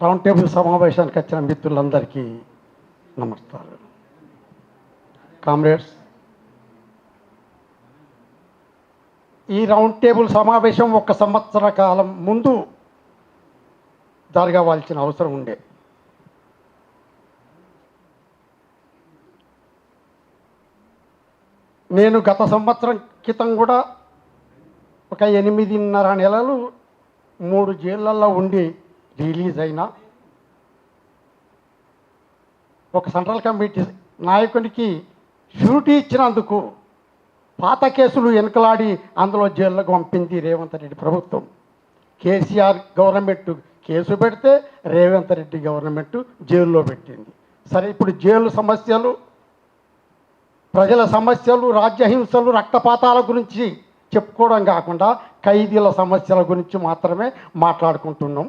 Round table సమావేశానికి వచ్చిన మిత్రులందరికీ నమస్కారం. కామ్రేడ్స్, ఈ రౌండ్ టేబుల్ సమావేశం 1 సంవత్సర కాలం ముందు జరగవలసిన అవసరం ఉండే. నేను గత సంవత్సరం క్రితం కూడా ఒక 8.5 నెలలు 3 జైళ్ళల్లో ఉండి రిలీజ్ అయినా ఒక సెంట్రల్ కమిటీ నాయకునికి షూరిటీ ఇచ్చినందుకు పాత కేసులు వెనుకలాడి అందులో జైళ్ళకు పంపింది రేవంత్ రెడ్డి ప్రభుత్వం. కేసీఆర్ గవర్నమెంట్ కేసు పెడితే రేవంత్ రెడ్డి గవర్నమెంట్ జైల్లో పెట్టింది. సరే, ఇప్పుడు జైలు సమస్యలు, ప్రజల సమస్యలు, రాజ్యహింసలు, రక్తపాతాల గురించి చెప్పుకోవడం కాకుండా ఖైదీల సమస్యల గురించి మాత్రమే మాట్లాడుకుంటున్నాం.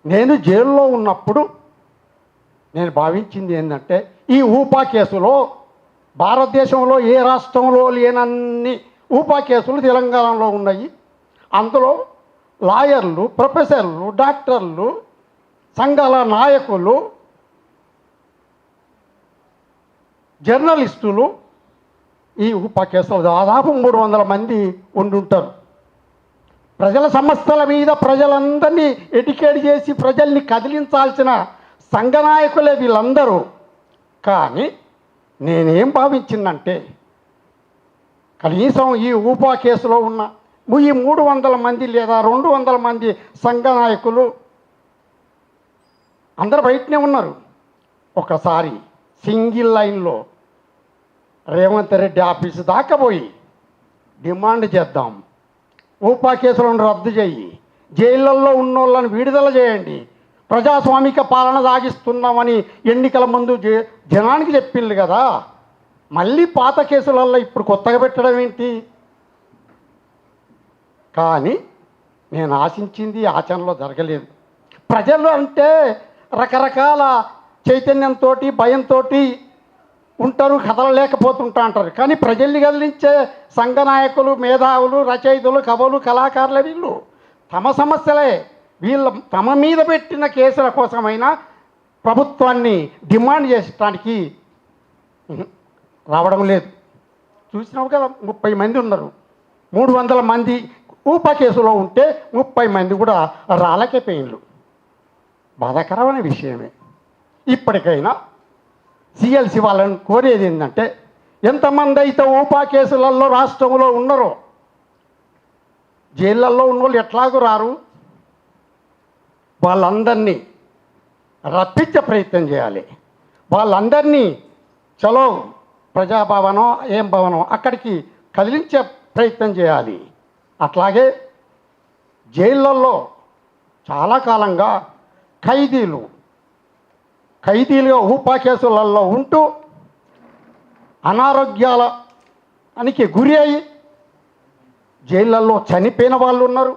నేను జైల్లో ఉన్నప్పుడు నేను భావించింది ఏంటంటే, ఈ ఊపా కేసులో భారతదేశంలో ఏ రాష్ట్రంలో లేనన్ని ఊపా కేసులు తెలంగాణలో ఉన్నాయి. అందులో లాయర్లు, ప్రొఫెసర్లు, డాక్టర్లు, సంఘాల నాయకులు, జర్నలిస్టులు ఈ ఊపా కేసులో దాదాపు 300 మంది ఉండుంటారు. ప్రజల సమస్యల మీద ప్రజలందరినీ ఎడ్యుకేట్ చేసి ప్రజల్ని కదిలించాల్సిన సంఘ నాయకులే వీళ్ళందరూ. కానీ నేనేం భావించిందంటే, కనీసం ఈ ఊపా కేసులో ఉన్న ఈ 300 మంది లేదా 200 మంది సంఘ నాయకులు అందరు బయటనే ఉన్నారు. ఒకసారి సింగిల్ లైన్లో రేవంత్ రెడ్డి ఆఫీసు దాకా పోయి డిమాండ్ చేద్దాం, ఊపా కేసులను రద్దు చేయి, జైళ్ళల్లో ఉన్నోళ్ళని విడుదల చేయండి, ప్రజాస్వామిక పాలన సాగిస్తున్నామని ఎన్నికల ముందు జనానికి చెప్పింది కదా. మళ్ళీ పాత కేసులలో ఇప్పుడు కొత్తగా పెట్టడం ఏంటి? కానీ నేను ఆశించింది ఆచరణలో జరగలేదు. ప్రజలు అంటే రకరకాల చైతన్యంతో, భయంతో ఉంటారు, కదలలేకపోతుంటా అంటారు. కానీ ప్రజల్ని కదిలించే సంఘ నాయకులు, మేధావులు, రచయితలు, కవులు, కళాకారులు వీళ్ళు తమ సమస్యలే, తమ మీద పెట్టిన కేసుల కోసమైనా ప్రభుత్వాన్ని డిమాండ్ చేసడానికి రావడం లేదు. చూసినావు కదా, 30 మంది ఉన్నారు. 300 మంది ఊపా కేసులో ఉంటే 30 మంది కూడా రాళ్ళకే పెయిన్లు. బాధాకరమైన విషయమే. ఇప్పటికైనా సిఎల్సి వాళ్ళని కోరేది ఏంటంటే, ఎంతమంది అయితే ఊపా కేసులలో రాష్ట్రంలో ఉన్నారో, జైళ్ళల్లో ఉన్నోళ్ళు ఎట్లాగూ రారు, వాళ్ళందరినీ రప్పించే ప్రయత్నం చేయాలి. వాళ్ళందరినీ చలో ప్రజాభవనం, ఏం భవనం అక్కడికి కదిలించే ప్రయత్నం చేయాలి. అట్లాగే జైళ్ళల్లో చాలా కాలంగా ఖైదీలుగా ఊపా కేసులలో ఉంటూ అనారోగ్యాలకి గురి అయ్యి జైళ్ళల్లో చనిపోయిన వాళ్ళు ఉన్నారు.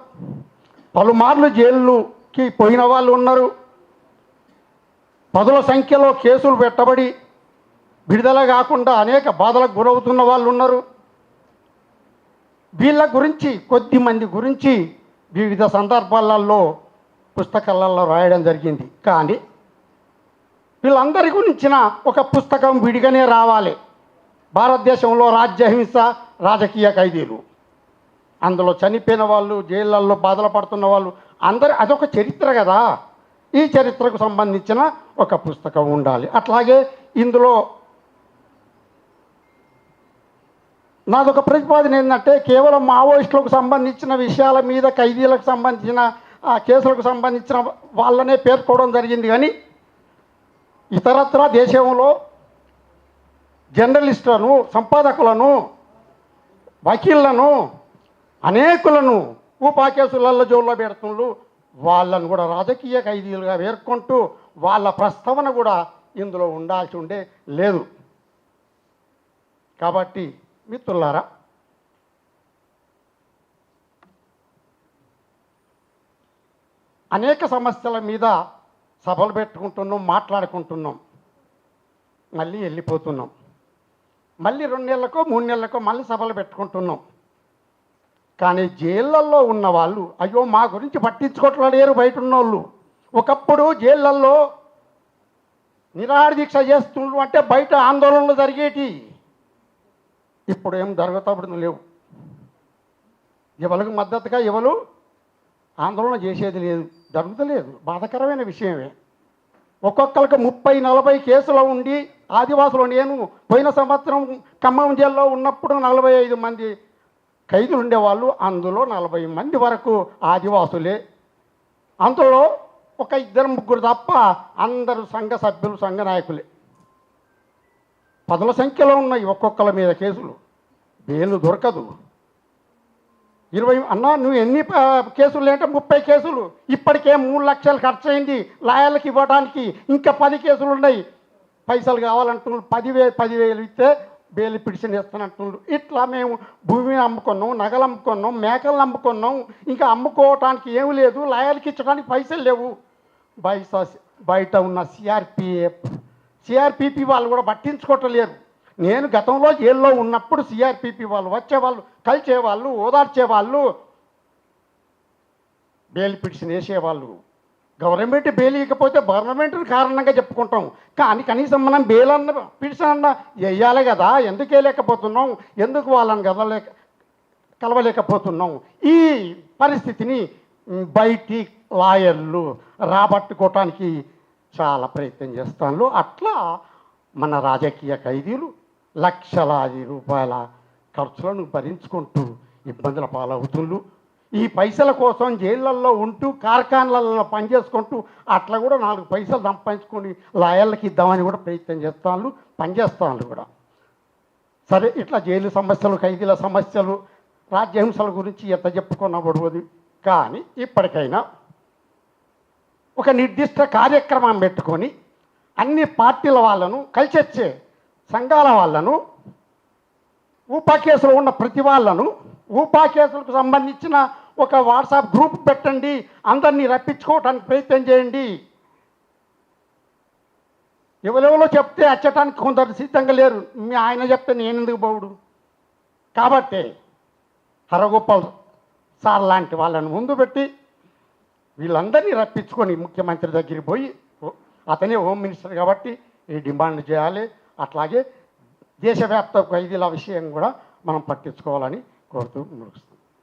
పలుమార్లు జైలుకి పోయిన వాళ్ళు ఉన్నారు. 10ల సంఖ్యలో కేసులు పెట్టబడి విడుదల కాకుండా అనేక బాధలకు గురవుతున్న వాళ్ళు ఉన్నారు. వీళ్ళ గురించి, కొద్దిమంది గురించి వివిధ సందర్భాలలో పుస్తకాలలో రాయడం జరిగింది. కానీ వీళ్ళందరి గురించిన ఒక పుస్తకం విడిగానే రావాలి. భారతదేశంలో రాజ్యహింస, రాజకీయ ఖైదీలు, అందులో చనిపోయిన వాళ్ళు, జైళ్ళల్లో బాధలు పడుతున్న వాళ్ళు అందరూ, అదొక చరిత్ర కదా. ఈ చరిత్రకు సంబంధించిన ఒక పుస్తకం ఉండాలి. అట్లాగే ఇందులో నాదొక ప్రతిపాదన ఏంటంటే, కేవలం మావోయిస్టులకు సంబంధించిన విషయాల మీద, ఖైదీలకు సంబంధించిన కేసులకు సంబంధించిన వాళ్ళనే పేర్కోవడం జరిగింది. కానీ ఇతరత్ర దేశంలో జర్నలిస్టులను, సంపాదకులను, వకీళ్లను, అనేకులను ఊపా కేసులలో జైల్లో పెడుతున్నారు. వాళ్ళను కూడా రాజకీయ ఖైదీలుగా పేర్కొంటూ వాళ్ళ ప్రస్తావన కూడా ఇందులో ఉండాల్సి ఉండే లేదు. కాబట్టి మిత్రులారా, అనేక సమస్యల మీద సభలు పెట్టుకుంటున్నాం, మాట్లాడుకుంటున్నాం, మళ్ళీ వెళ్ళిపోతున్నాం. మళ్ళీ 2 నెలలకో 3 నెలలకో మళ్ళీ సభలు పెట్టుకుంటున్నాం. కానీ జైళ్ళల్లో ఉన్న వాళ్ళు అయ్యో మా గురించి పట్టించుకోవట్లేరు. బయట ఉన్నోళ్ళు ఒకప్పుడు జైళ్ళల్లో నిరాహార దీక్ష చేస్తుండ్రు అంటే బయట ఆందోళనలు జరిగేటి. ఇప్పుడు ఏం జరుగుతాబడుతుంది లేవు. ఎవరికి మద్దతుగా ఎవరు ఆందోళన చేసేది లేదు, జరుగుతలేదు. బాధాకరమైన విషయమే. ఒక్కొక్కరికి 30-40 కేసులు ఉండి ఆదివాసులు, నేను పోయిన సంవత్సరం ఖమ్మం జైల్లో ఉన్నప్పుడు 45 మంది ఖైదీలు ఉండేవాళ్ళు. అందులో 40 మంది వరకు ఆదివాసులే. అందులో ఒక 2-3 తప్ప అందరూ సంఘ సభ్యులు, సంఘ నాయకులే. 10ల సంఖ్యలో ఉన్నాయి ఒక్కొక్కల మీద కేసులు. బెయిల్ దొరకదు. 20 అన్నా నువ్వు ఎన్ని కేసులు అంటే 30 కేసులు. ఇప్పటికే 3 లక్షలు ఖర్చు అయింది లాయర్లకు ఇవ్వడానికి. ఇంకా 10 కేసులు ఉన్నాయి. పైసలు కావాలంటున్నారు. 10,000 ఇస్తే బెయిల్ పిటిషన్ ఇస్తానంటున్నారు. ఇట్లా మేము భూమిని అమ్ముకున్నాం, నగలు అమ్ముకున్నాం, మేకలను అమ్ముకున్నాం. ఇంకా అమ్ముకోవటానికి ఏమి లేదు, లాయర్కి ఇచ్చడానికి పైసలు లేవు. బయట ఉన్న సిఆర్పిపి వాళ్ళు కూడా పట్టించుకోవట్లేరు. నేను గతంలో జైల్లో ఉన్నప్పుడు సిఆర్పిపి వాళ్ళు వచ్చేవాళ్ళు, కలిసేవాళ్ళు, ఓదార్చేవాళ్ళు, బెయిల్ పిటిషన్ వేసేవాళ్ళు. గవర్నమెంట్ బెయిల్ ఇవ్వకపోతే గవర్నమెంట్ కారణంగా చెప్పుకుంటాం. కానీ కనీసం మనం బెయిల్ అన్న పిటిషన్ అన్న వేయాలి కదా. ఎందుకు వేయలేకపోతున్నాం? ఎందుకు వాళ్ళని కలవలేకపోతున్నాం? ఈ పరిస్థితిని బయటి లాయర్లు రాబట్టుకోవటానికి చాలా ప్రయత్నం చేస్తాను. అట్లా మన రాజకీయ ఖైదీలు లక్షలాది రూపాయల ఖర్చులను భరించుకుంటూ ఇబ్బందుల పాలవుతుండ్రు. ఈ పైసల కోసం జైళ్ళల్లో ఉంటూ కార్ఖానాలలో పనిచేసుకుంటూ అట్లా కూడా 4 పైసలు సంపాదించుకొని లాయర్లకి ఇద్దామని కూడా ప్రయత్నం చేస్తాను, పనిచేస్తాను కూడా. సరే, ఇట్లా జైలు సమస్యలు, ఖైదీల సమస్యలు, రాజ్యహింసల గురించి ఎంత చెప్పుకున్నా పడవదు. కానీ ఇప్పటికైనా ఒక నిర్దిష్ట కార్యక్రమం పెట్టుకొని అన్ని పార్టీల వాళ్ళను, కలిసొచ్చే సంఘాల వాళ్ళను, ఊపా కేసులో ఉన్న ప్రతి వాళ్ళను, ఊపా కేసులకు సంబంధించిన ఒక వాట్సాప్ గ్రూప్ పెట్టండి, అందరినీ రప్పించుకోవడానికి ప్రయత్నం చేయండి. ఎవరెవరో చెప్తే అచ్చటానికి కొందరు సిద్ధంగా లేరు. మీ ఆయన చెప్తే నేను ఎందుకు పోవుడు? కాబట్టి హరగోపాల్ సార్ లాంటి వాళ్ళని ముందు పెట్టి వీళ్ళందరినీ రప్పించుకొని ముఖ్యమంత్రి దగ్గరికి పోయి, అతనే హోమ్ మినిస్టర్ కాబట్టి ఈ డిమాండ్ చేయాలి. అట్లాగే దేశవ్యాప్త ఖైదీల విషయం కూడా మనం పట్టించుకోవాలని కోరుతూ ముగిస్తాం.